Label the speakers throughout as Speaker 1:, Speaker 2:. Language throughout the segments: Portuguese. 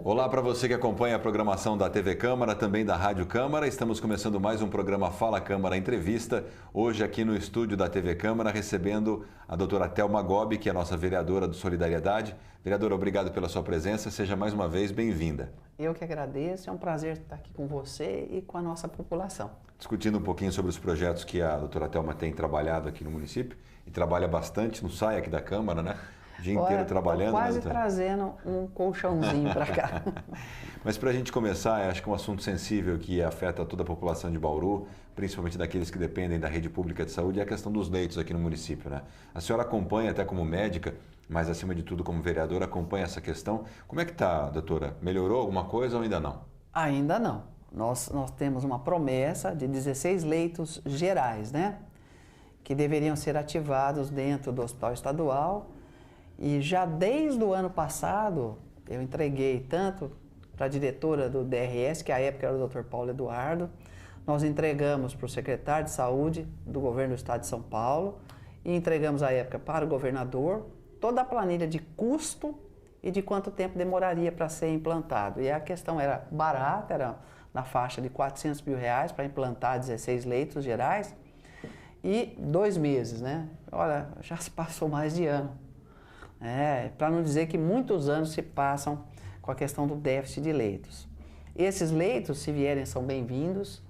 Speaker 1: Olá para você que acompanha a programação da TV Câmara, também da Rádio Câmara. Estamos começando mais um programa Fala Câmara Entrevista. Hoje aqui no estúdio da TV Câmara recebendo a doutora Thelma Gobi, que é a nossa vereadora do Solidariedade. Vereadora, obrigado pela sua presença. Seja mais uma vez bem-vinda.
Speaker 2: Eu que agradeço. É um prazer estar aqui com você e com a nossa população.
Speaker 1: Discutindo um pouquinho sobre os projetos que a doutora Thelma tem trabalhado aqui no município e trabalha bastante, não sai aqui da Câmara, né? O dia inteiro trabalhando.
Speaker 2: Quase trazendo um colchãozinho para cá.
Speaker 1: Mas para a gente começar, acho que é um assunto sensível que afeta toda a população de Bauru, principalmente daqueles que dependem da rede pública de saúde, é a questão dos leitos aqui no município, né? A senhora acompanha até como médica, mas acima de tudo como vereadora, acompanha essa questão. Como é que está, doutora? Melhorou alguma coisa ou ainda não?
Speaker 2: Ainda não. Nós temos uma promessa de 16 leitos gerais, né? Que deveriam ser ativados dentro do Hospital Estadual. E já desde o ano passado, eu entreguei tanto para a diretora do DRS, que à época era o Dr. Paulo Eduardo, nós entregamos para o secretário de Saúde do Governo do Estado de São Paulo e entregamos à época para o governador toda a planilha de custo e de quanto tempo demoraria para ser implantado. E a questão era barata, era na faixa de R$400 mil para implantar 16 leitos gerais e 2 meses, né? Olha, já se passou mais de ano. Para não dizer que muitos anos se passam com a questão do déficit de leitos. Esses leitos, se vierem, são bem-vindos,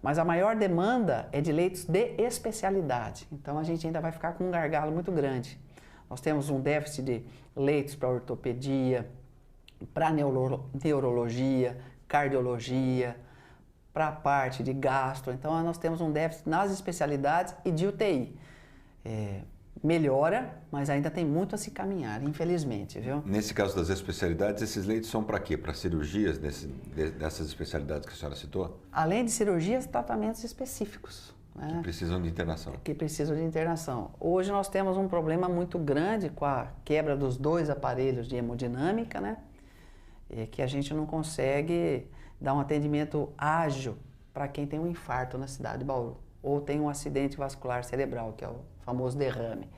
Speaker 2: mas a maior demanda é de leitos de especialidade. Então a gente ainda vai ficar com um gargalo muito grande. Nós temos um déficit de leitos para ortopedia, para neurologia, cardiologia, para a parte de gastro. Então nós temos um déficit nas especialidades e de UTI. Melhora, mas ainda tem muito a se caminhar, infelizmente, viu?
Speaker 1: Nesse caso das especialidades, esses leitos são para quê? Para cirurgias dessas especialidades que a senhora citou?
Speaker 2: Além de cirurgias, tratamentos específicos.
Speaker 1: Que precisam de internação.
Speaker 2: Que precisam de internação. Hoje nós temos um problema muito grande com a quebra dos 2 aparelhos de hemodinâmica, né? E que a gente não consegue dar um atendimento ágil para quem tem um infarto na cidade de Bauru ou tem um acidente vascular cerebral, que é o famoso derrame.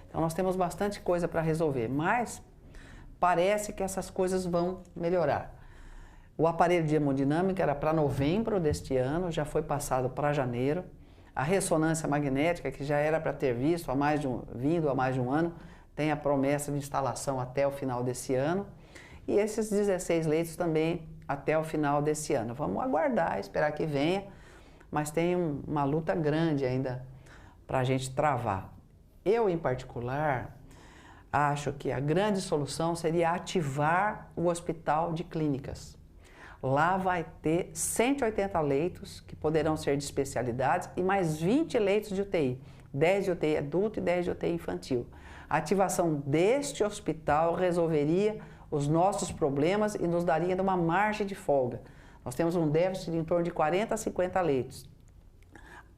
Speaker 2: Então nós temos bastante coisa para resolver, mas parece que essas coisas vão melhorar. O aparelho de hemodinâmica era para novembro deste ano, já foi passado para janeiro. A ressonância magnética, que já era para ter vindo há mais de um ano, tem a promessa de instalação até o final desse ano. E esses 16 leitos também até o final desse ano. Vamos aguardar, esperar que venha, mas tem uma luta grande ainda para a gente travar. Eu, em particular, acho que a grande solução seria ativar o hospital de clínicas. Lá vai ter 180 leitos que poderão ser de especialidades e mais 20 leitos de UTI, 10 de UTI adulto e 10 de UTI infantil. A ativação deste hospital resolveria os nossos problemas e nos daria uma margem de folga. Nós temos um déficit de em torno de 40 a 50 leitos.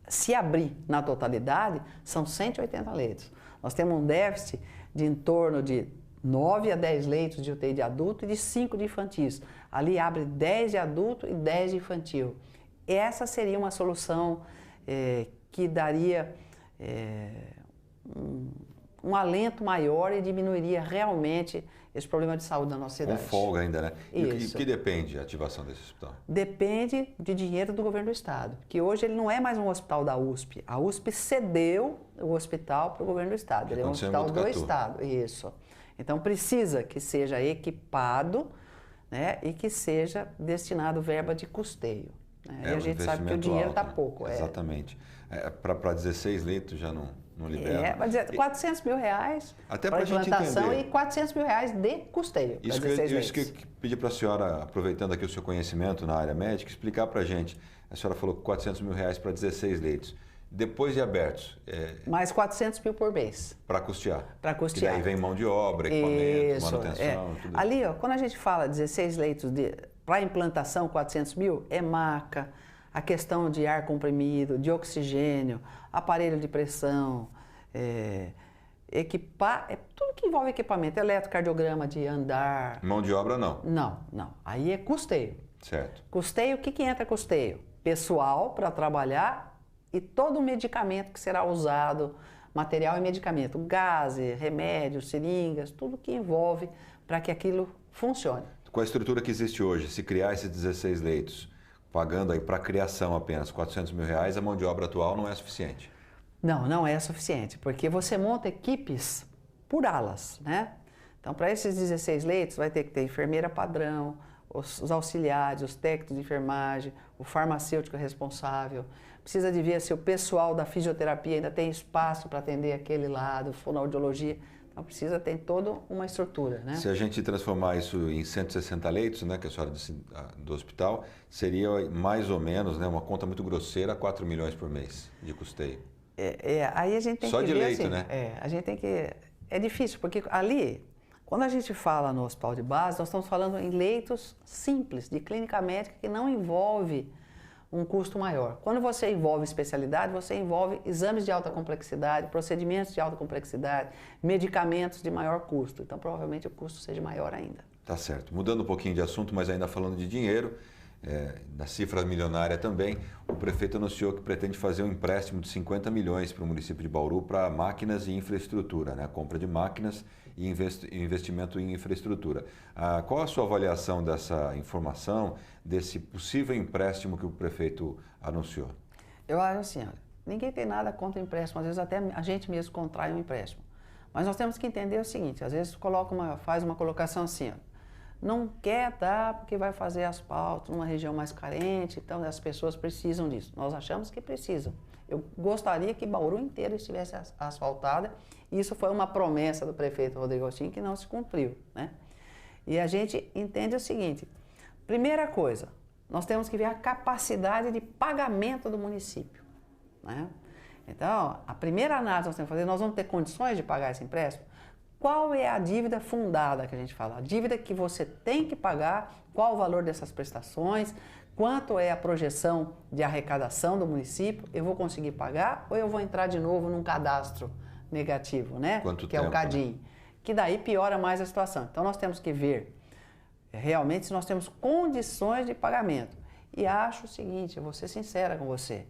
Speaker 2: Se abrir na totalidade, são 180 leitos. Nós temos um déficit de em torno de 9 a 10 leitos de UTI de adulto e de 5 de infantis. Ali abre 10 de adulto e 10 de infantil. Essa seria uma solução que daria um alento maior e diminuiria realmente esse problema de saúde da nossa cidade.
Speaker 1: Com folga ainda, né?
Speaker 2: Isso.
Speaker 1: E que depende a ativação desse hospital?
Speaker 2: Depende de dinheiro do governo do estado, que hoje ele não é mais um hospital da USP. A USP cedeu o hospital para o governo do estado. Ele é um hospital do estado. Isso. Então precisa que seja equipado, né, e que seja destinado verba de custeio. Né? E a gente sabe que o dinheiro está pouco.
Speaker 1: Exatamente. Para 16 leitos já não libera.
Speaker 2: Vai dizer, R$400 mil para implantação e R$400 mil de custeio.
Speaker 1: Isso que eu pedi para a senhora, aproveitando aqui o seu conhecimento na área médica, explicar para a gente. A senhora falou R$400 mil para 16 leitos. Depois de abertos...
Speaker 2: Mais R$400 mil por mês.
Speaker 1: Para custear.
Speaker 2: Para custear.
Speaker 1: E daí vem mão de obra, equipamento, manutenção, tudo isso.
Speaker 2: Ali, quando a gente fala 16 leitos para implantação, R$400 mil, é maca, a questão de ar comprimido, de oxigênio, aparelho de pressão, tudo que envolve equipamento, eletrocardiograma de andar.
Speaker 1: Mão de obra não?
Speaker 2: Não. Aí é custeio.
Speaker 1: Certo.
Speaker 2: Custeio, o que entra custeio? Pessoal para trabalhar e todo o medicamento que será usado, material e medicamento, gases, remédios, seringas, tudo que envolve para que aquilo funcione.
Speaker 1: Com a estrutura que existe hoje, se criar esses 16 leitos, pagando aí para a criação apenas R$ 400 mil, a mão de obra atual não é suficiente?
Speaker 2: Não, não é suficiente, porque você monta equipes por alas, né? Então, para esses 16 leitos, vai ter que ter enfermeira padrão, os auxiliares, os técnicos de enfermagem, o farmacêutico responsável. Precisa de ver se o pessoal da fisioterapia ainda tem espaço para atender aquele lado, fonoaudiologia. Então, precisa ter toda uma estrutura, né?
Speaker 1: Se a gente transformar isso em 160 leitos, né, que a senhora disse do hospital, seria mais ou menos, né, uma conta muito grosseira, 4 milhões por mês de custeio.
Speaker 2: Aí a gente tem
Speaker 1: Só
Speaker 2: que
Speaker 1: de
Speaker 2: ver
Speaker 1: leito,
Speaker 2: assim,
Speaker 1: né?
Speaker 2: A gente tem que... É difícil, porque ali, quando a gente fala no hospital de base, nós estamos falando em leitos simples, de clínica médica, que não envolve um custo maior. Quando você envolve especialidade, você envolve exames de alta complexidade, procedimentos de alta complexidade, medicamentos de maior custo. Então, provavelmente, o custo seja maior ainda.
Speaker 1: Tá certo. Mudando um pouquinho de assunto, mas ainda falando de dinheiro, da cifra milionária também, o prefeito anunciou que pretende fazer um empréstimo de 50 milhões para o município de Bauru para máquinas e infraestrutura, né? Compra de máquinas e investimento em infraestrutura. Qual a sua avaliação dessa informação, desse possível empréstimo que o prefeito anunciou?
Speaker 2: Eu acho assim, olha, ninguém tem nada contra empréstimo, às vezes até a gente mesmo contrai um empréstimo. Mas nós temos que entender o seguinte, às vezes faz uma colocação assim, ó, não quer dar porque vai fazer asfalto numa região mais carente, então as pessoas precisam disso. Nós achamos que precisam. Eu gostaria que Bauru inteira estivesse asfaltada, e isso foi uma promessa do prefeito Rodrigo Agostinho que não se cumpriu, né? E a gente entende o seguinte, primeira coisa, nós temos que ver a capacidade de pagamento do município, né? Então, a primeira análise que nós temos que fazer, nós vamos ter condições de pagar esse empréstimo? Qual é a dívida fundada que a gente fala? A dívida que você tem que pagar, qual o valor dessas prestações, quanto é a projeção de arrecadação do município, eu vou conseguir pagar ou eu vou entrar de novo num cadastro negativo, né?
Speaker 1: Quanto
Speaker 2: que
Speaker 1: tempo,
Speaker 2: é o CADIM, né? Que daí piora mais a situação. Então nós temos que ver realmente se nós temos condições de pagamento. E acho o seguinte, eu vou ser sincera com você,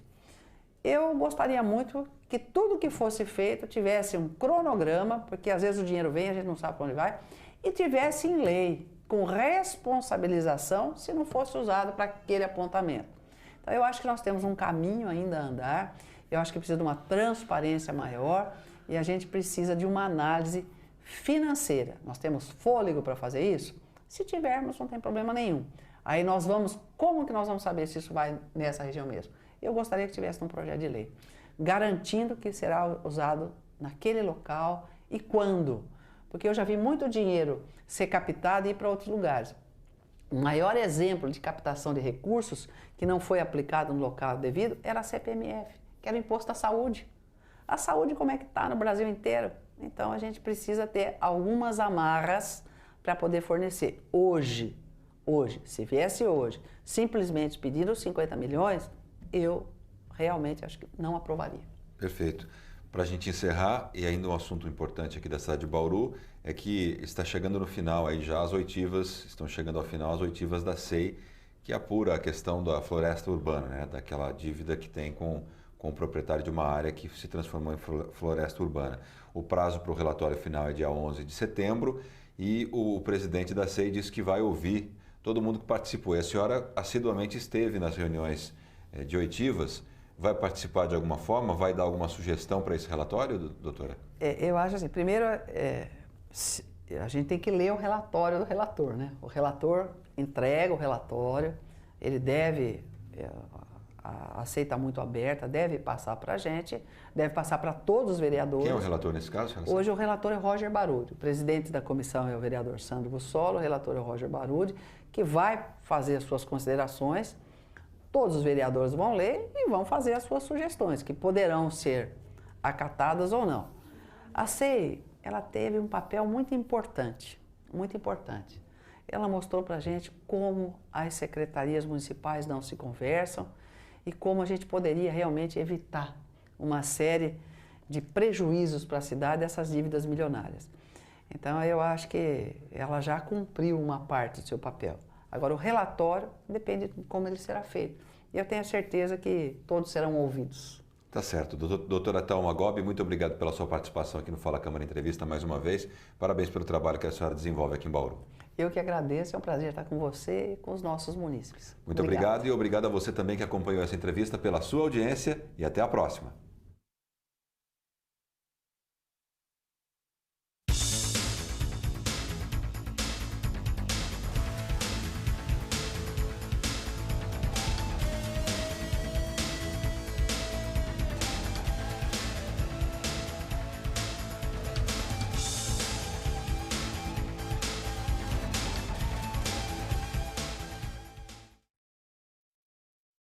Speaker 2: eu gostaria muito que tudo que fosse feito tivesse um cronograma, porque às vezes o dinheiro vem, a gente não sabe para onde vai, e tivesse em lei, com responsabilização, se não fosse usado para aquele apontamento. Então eu acho que nós temos um caminho ainda a andar, eu acho que precisa de uma transparência maior e a gente precisa de uma análise financeira. Nós temos fôlego para fazer isso? Se tivermos, não tem problema nenhum. Aí como que nós vamos saber se isso vai nessa região mesmo? Eu gostaria que tivesse um projeto de lei, garantindo que será usado naquele local e quando. Porque eu já vi muito dinheiro ser captado e ir para outros lugares. O maior exemplo de captação de recursos que não foi aplicado no local devido era a CPMF, que era o imposto da saúde. A saúde como é que está no Brasil inteiro? Então a gente precisa ter algumas amarras para poder fornecer. Hoje, se viesse hoje, simplesmente pedir os 50 milhões, eu realmente acho que não aprovaria.
Speaker 1: Perfeito. Para a gente encerrar, e ainda um assunto importante aqui da cidade de Bauru, é que está chegando no final aí já as oitivas, estão chegando ao final as oitivas da SEI, que apura a questão da floresta urbana, né? Daquela dívida que tem com o proprietário de uma área que se transformou em floresta urbana. O prazo para o relatório final é dia 11 de setembro e o presidente da SEI disse que vai ouvir todo mundo que participou. E a senhora assiduamente esteve nas reuniões de oitivas. Vai participar de alguma forma? Vai dar alguma sugestão para esse relatório, doutora?
Speaker 2: Eu acho assim, primeiro a gente tem que ler o relatório do relator, né? O relator entrega o relatório, ele deve, a SEI está muito aberta, deve passar para a gente, deve passar para todos os vereadores.
Speaker 1: Quem é o relator nesse caso?
Speaker 2: Hoje o relator é Roger Barudi, o presidente da comissão é o vereador Sandro Bussolo, o relator é o Roger Barudi, que vai fazer as suas considerações. Todos os vereadores vão ler e vão fazer as suas sugestões, que poderão ser acatadas ou não. A SEI, ela teve um papel muito importante, muito importante. Ela mostrou para a gente como as secretarias municipais não se conversam e como a gente poderia realmente evitar uma série de prejuízos para a cidade dessas dívidas milionárias. Então, eu acho que ela já cumpriu uma parte do seu papel. Agora, o relatório depende de como ele será feito. E eu tenho a certeza que todos serão ouvidos.
Speaker 1: Tá certo. Doutora Thalma Gobi, muito obrigado pela sua participação aqui no Fala Câmara Entrevista mais uma vez. Parabéns pelo trabalho que a senhora desenvolve aqui em Bauru.
Speaker 2: Eu que agradeço, é um prazer estar com você e com os nossos munícipes.
Speaker 1: Muito obrigado e obrigado a você também que acompanhou essa entrevista pela sua audiência e até a próxima.